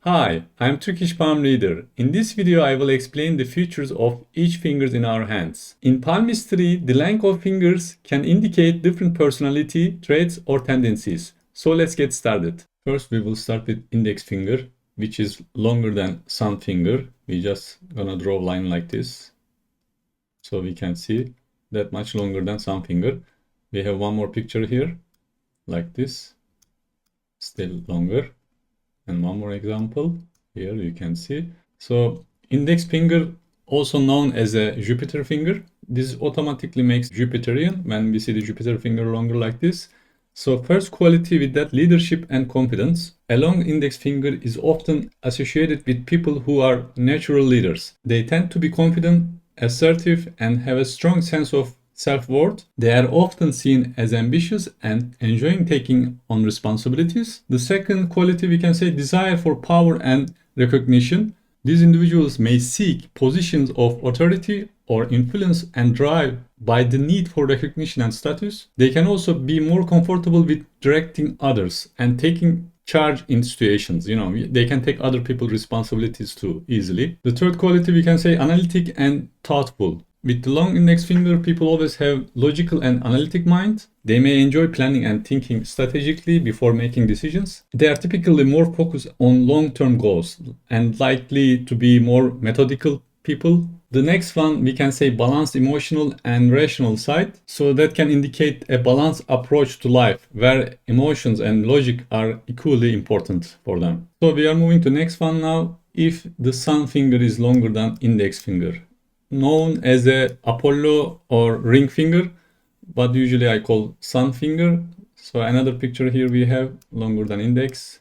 Hi, I'm Turkish palm reader. In this video I will explain the features of each finger in our hands. In palmistry, the length of fingers can indicate different personality traits or tendencies. So let's get started. First we will start with index finger, which is longer than thumb finger. We just gonna draw a line like this. So we can see that much longer than thumb finger. We have one more picture here, like this, still longer. And one more example, here you can see. So index finger, also known as a Jupiter finger, this automatically makes Jupiterian when we see the Jupiter finger longer like this. So first quality with that, leadership and confidence. A long index finger is often associated with people who are natural leaders. They tend to be confident, assertive, and have a strong sense of self-worth. They are often seen as ambitious and enjoying taking on responsibilities. The second quality, we can say, desire for power and recognition. These individuals may seek positions of authority or influence and drive by the need for recognition and status. They can also be more comfortable with directing others and taking charge in situations. They can take other people's responsibilities too easily. The third quality, we can say, analytic and thoughtful. With the long index finger, people always have logical and analytic mind. They may enjoy planning and thinking strategically before making decisions. They are typically more focused on long-term goals and likely to be more methodical people. The next one, we can say, balanced emotional and rational side. So that can indicate a balanced approach to life where emotions and logic are equally important for them. So we are moving to the next one now. If the thumb finger is longer than index finger, known as a Apollo or ring finger, but usually I call sun finger. So another picture here we have longer than index.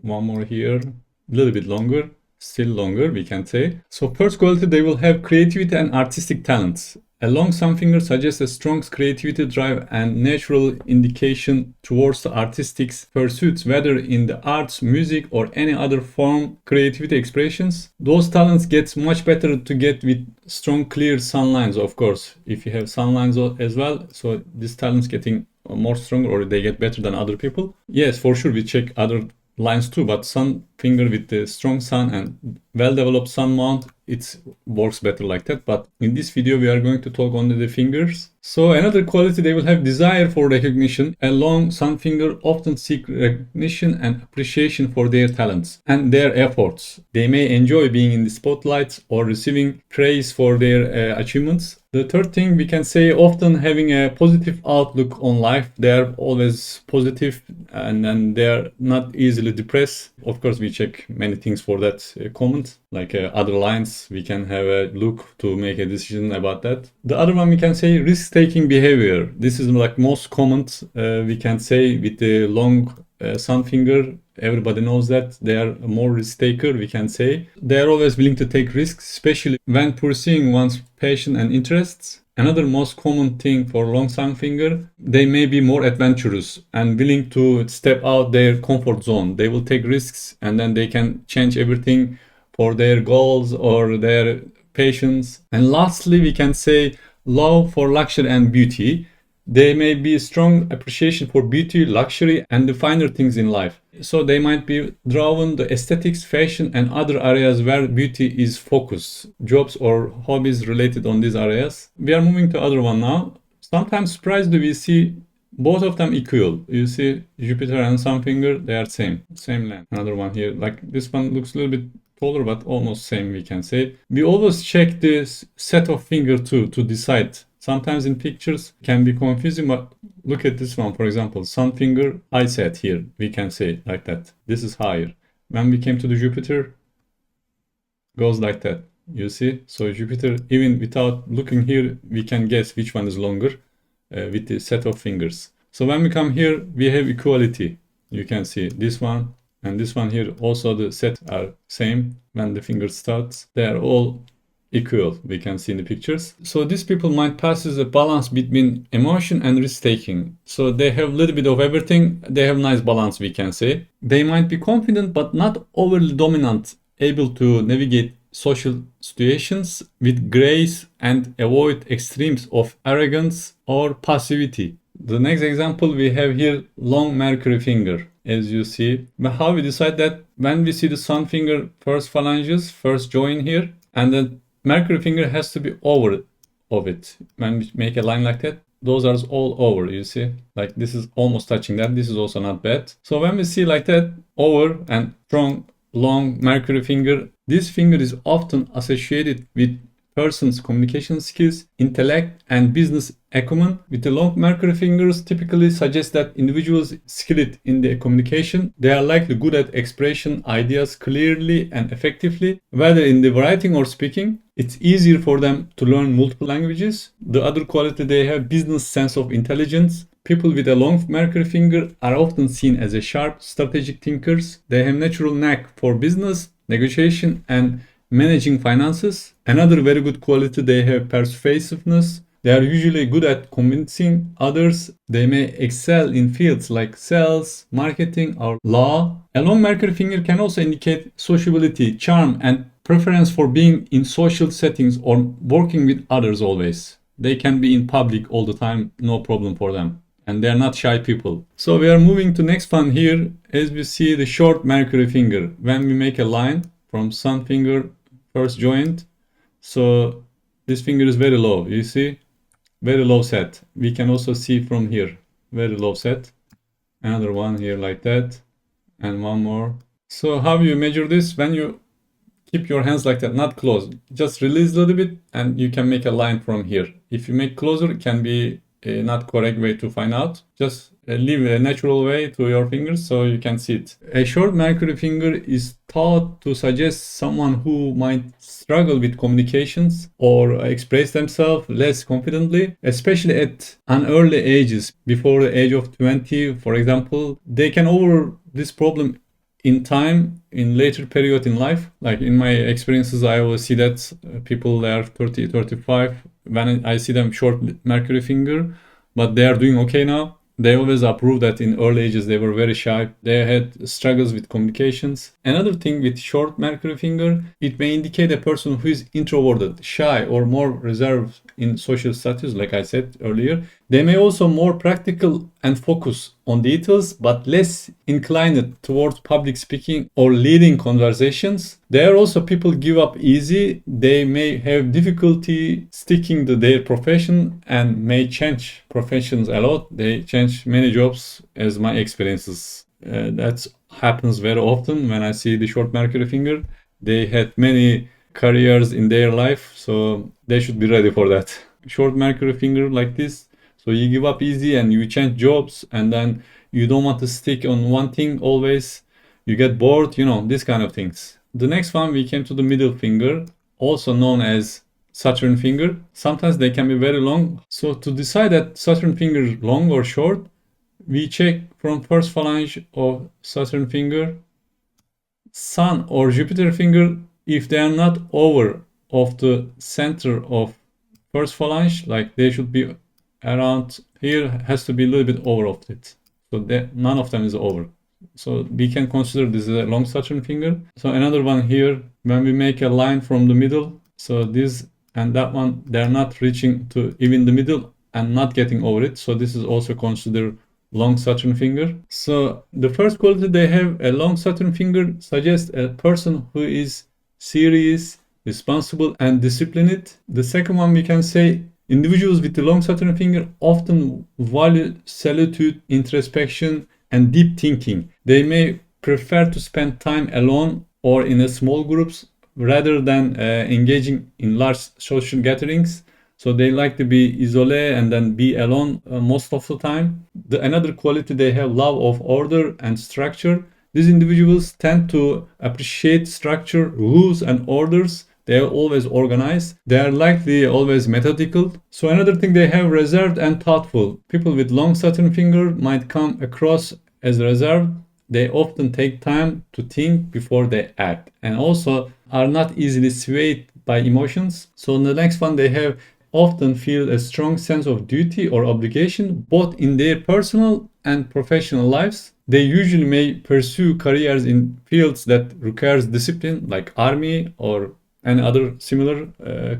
One more here, a little bit longer, still longer, we can say. So first quality, they will have creativity and artistic talents. A long thumb finger suggests a strong creativity drive and natural indication towards the artistic pursuits, whether in the arts, music, or any other form creativity expressions. Those talents get much better to get with strong, clear sun lines, of course. If you have sun lines as well, so these talents getting more stronger or they get better than other people. Yes, for sure, we check other lines too, but sun finger with the strong sun and well-developed sun mount, it works better like that. But in this video we are going to talk only the fingers. So another quality, they will have desire for recognition. A long thumb finger often seek recognition and appreciation for their talents and their efforts. They may enjoy being in the spotlight or receiving praise for their achievements. The third thing, we can say, often having a positive outlook on life. They are always positive and they are not easily depressed. Of course, we check many things for that comment, like other lines. We can have a look to make a decision about that. The other one, we can say, risk-taking behavior. This is like most common, we can say, with the long thumb finger. Everybody knows that they are more risk taker, we can say. They are always willing to take risks, especially when pursuing one's passion and interests. Another most common thing for long thumb finger, they may be more adventurous and willing to step out their comfort zone. They will take risks and then they can change everything for their goals or their passions. And lastly, we can say love for luxury and beauty. They may be strong appreciation for beauty, luxury, and the finer things in life. So they might be drawn to aesthetics, fashion, and other areas where beauty is focused, jobs or hobbies related on these areas. We are moving to other one now. Sometimes surprised we see both of them equal. You see Jupiter and thumb finger, they are same length. Another one here, like this one looks a little bit taller, but almost same, we can say. We always check this set of finger too to decide. Sometimes in pictures can be confusing, but look at this one, for example, thumb finger, high set here, we can say like that. This is higher. When we came to the Jupiter, goes like that, you see? So Jupiter, even without looking here, we can guess which one is longer with the set of fingers. So when we come here, we have equality. You can see this one and this one here, also the set are same. When the finger starts, they are all equal, we can see in the pictures. So these people might pass as a balance between emotion and risk-taking. So they have a little bit of everything. They have nice balance, we can say. They might be confident but not overly dominant, able to navigate social situations with grace and avoid extremes of arrogance or passivity. The next example we have here, long Mercury finger. as you see. But how we decide that? When we see the sun finger first phalanges, first join here, and then Mercury finger has to be over of it. When we make a line like that, those are all over, you see. Like this is almost touching that. This is also not bad. So when we see like that, over and strong, long Mercury finger, this finger is often associated with person's communication skills, intellect, and business acumen. With the long Mercury fingers typically suggest that individuals skilled in their communication, they are likely good at expressing ideas clearly and effectively, whether in the writing or speaking. It's easier for them to learn multiple languages. The other quality, they have business sense of intelligence. People with a long Mercury finger are often seen as a sharp, strategic thinkers. They have natural knack for business, negotiation, and managing finances. Another very good quality, they have persuasiveness. They are usually good at convincing others. They may excel in fields like sales, marketing, or law. A long Mercury finger can also indicate sociability, charm, and preference for being in social settings or working with others always. They can be in public all the time, no problem for them. And they're not shy people. So we are moving to next one here. As we see the short Mercury finger, when we make a line from sun finger first joint, so this finger is very low, you see, very low set. We can also see from here, very low set. Another one here like that, and one more. So how you measure this? When you keep your hands like that, not close, just release a little bit, and you can make a line from here. If you make closer, it can be a not correct way to find out. Just leave a natural way to your fingers so you can see it. A short Mercury finger is thought to suggest someone who might struggle with communications or express themselves less confidently, especially at an early ages, before the age of 20, for example. They can over this problem in time, in later period in life. Like in my experiences, I always see that people they are 30, 35, when I see them short Mercury finger, but they are doing okay now. They always approve that in early ages they were very shy. They had struggles with communications. Another thing with short Mercury finger, it may indicate a person who is introverted, shy, or more reserved in social status, like I said earlier. They may also more practical and focus on details, but less inclined towards public speaking or leading conversations. There are also people give up easy. They may have difficulty sticking to their profession and may change professions a lot. They change many jobs, as my experiences. That happens very often when I see the short Mercury finger. They had many careers in their life, so they should be ready for that. Short Mercury finger like this, so you give up easy and you change jobs, and then you don't want to stick on one thing always. You get bored, these kind of things. The next one, we came to the middle finger, also known as Saturn finger. Sometimes they can be very long. So to decide that Saturn finger is long or short, we check from first phalange of Saturn finger, Sun or Jupiter finger. If they are not over of the center of first phalange, like they should be around here, has to be a little bit over of it. So none of them is over. So we can consider this a long Saturn finger. So another one here, when we make a line from the middle, so this and that one, they're not reaching to even the middle and not getting over it. So this is also considered long Saturn finger. So the first quality, they have a long Saturn finger suggests a person who is serious, responsible, and disciplined. The second one, we can say individuals with the long Saturn finger often value solitude, introspection, and deep thinking. They may prefer to spend time alone or in a small groups rather than engaging in large social gatherings. So they like to be isolé and then be alone most of the time. Another quality, they have love of order and structure. These individuals tend to appreciate structure, rules, and orders. They are always organized. They are likely always methodical. So another thing, they have reserved and thoughtful. People with long Saturn finger might come across as reserved. They often take time to think before they act, and also are not easily swayed by emotions. So in the next one, they have often feel a strong sense of duty or obligation, both in their personal and professional lives. They usually may pursue careers in fields that requires discipline, like army or any other similar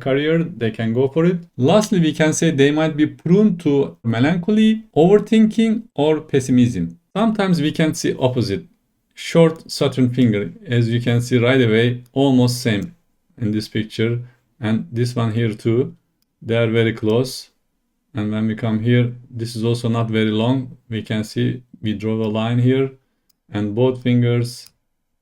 career. They can go for it. Lastly, we can say they might be prone to melancholy, overthinking, or pessimism. Sometimes we can see opposite. Short Saturn finger, as you can see right away, almost same in this picture. And this one here too. They are very close. And when we come here, this is also not very long. We can see we draw a line here and both fingers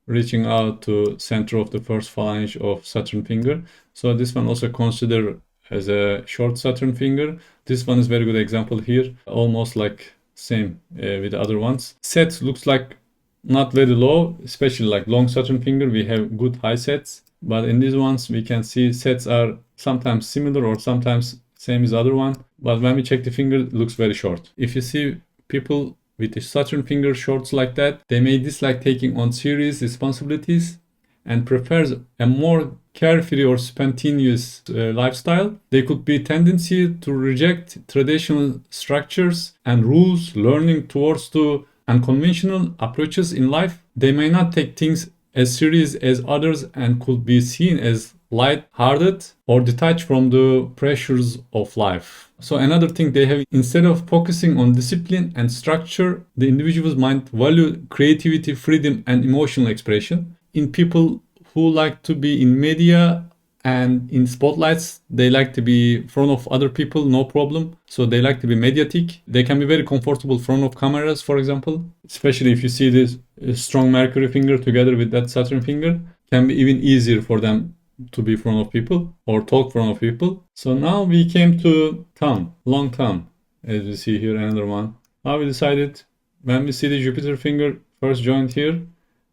reaching out to center of the first phalange of Saturn finger. So this one also considered as a short Saturn finger. This one is very good example here, almost like same with the other ones. Set looks like not very low, especially like long Saturn finger. We have good high sets, but in these ones we can see sets are sometimes similar or sometimes same as other one. But when we check the finger, it looks very short. If you see people with the Saturn finger shorts like that, they may dislike taking on serious responsibilities and prefers a more carefree or spontaneous lifestyle. There could be a tendency to reject traditional structures and rules, learning towards to unconventional approaches in life. They may not take things as serious as others and could be seen as light-hearted or detached from the pressures of life. So another thing they have, instead of focusing on discipline and structure, the individuals might value creativity, freedom, and emotional expression. In people who like to be in media and in spotlights, they like to be in front of other people, no problem. So they like to be mediatic. They can be very comfortable in front of cameras, for example, especially if you see this strong Mercury finger together with that Saturn finger, can be even easier for them to be in front of people or talk in front of people. So now we came to thumb, long thumb, as you see here, another one. Now we decided when we see the Jupiter finger first joint here,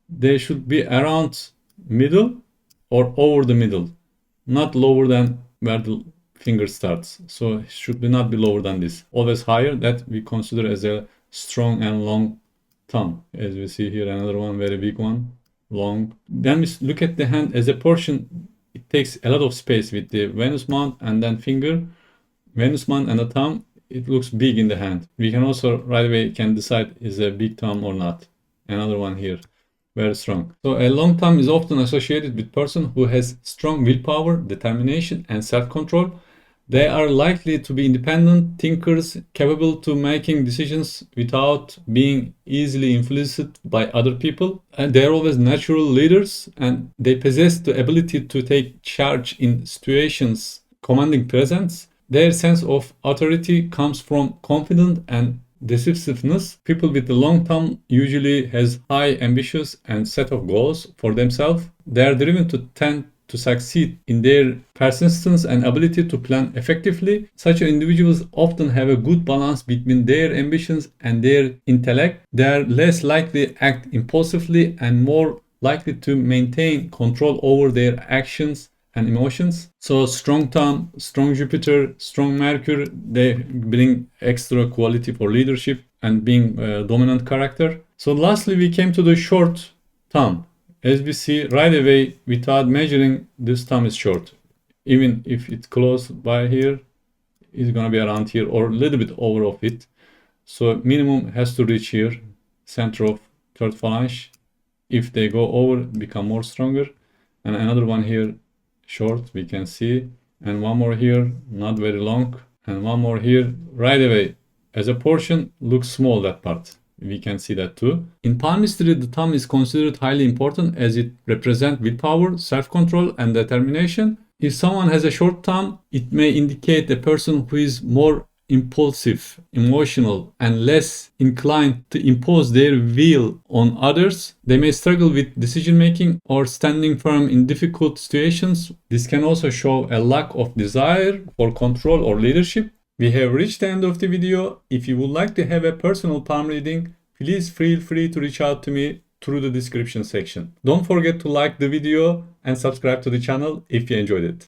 they should be around middle or over the middle, not lower than where the finger starts. So it should not be lower than this. Always higher, that we consider as a strong and long thumb. As we see here, another one, very big one, long. Then we look at the hand as a portion. It takes a lot of space with the Venus mount and then finger, Venus mount and the thumb. It looks big in the hand. We can also right away can decide is a big thumb or not. Another one here, very strong. So a long thumb is often associated with person who has strong willpower, determination, and self-control. They are likely to be independent thinkers, capable to making decisions without being easily influenced by other people. And they are always natural leaders, and they possess the ability to take charge in situations, commanding presence. Their sense of authority comes from confidence and decisiveness. People with the long thumb usually has high ambitions and set of goals for themselves. They are driven to tend to succeed in their persistence and ability to plan effectively. Such individuals often have a good balance between their ambitions and their intellect. They are less likely to act impulsively and more likely to maintain control over their actions and emotions. So strong thumb, strong Jupiter, strong Mercury, they bring extra quality for leadership and being a dominant character. So lastly, we came to the short thumb. As we see right away, without measuring, this thumb is short. Even if it's close by here, it's gonna be around here or a little bit over of it. So minimum has to reach here, center of third phalange. If they go over, become more stronger. And another one here, short, we can see. And one more here, not very long. And one more here, right away. As a portion, looks small, that part. We can see that too. In palmistry, the thumb is considered highly important as it represents willpower, self-control, and determination. If someone has a short thumb, it may indicate a person who is more impulsive, emotional, and less inclined to impose their will on others. They may struggle with decision-making or standing firm in difficult situations. This can also show a lack of desire for control or leadership. We have reached the end of the video. If you would like to have a personal palm reading, please feel free to reach out to me through the description section. Don't forget to like the video and subscribe to the channel if you enjoyed it.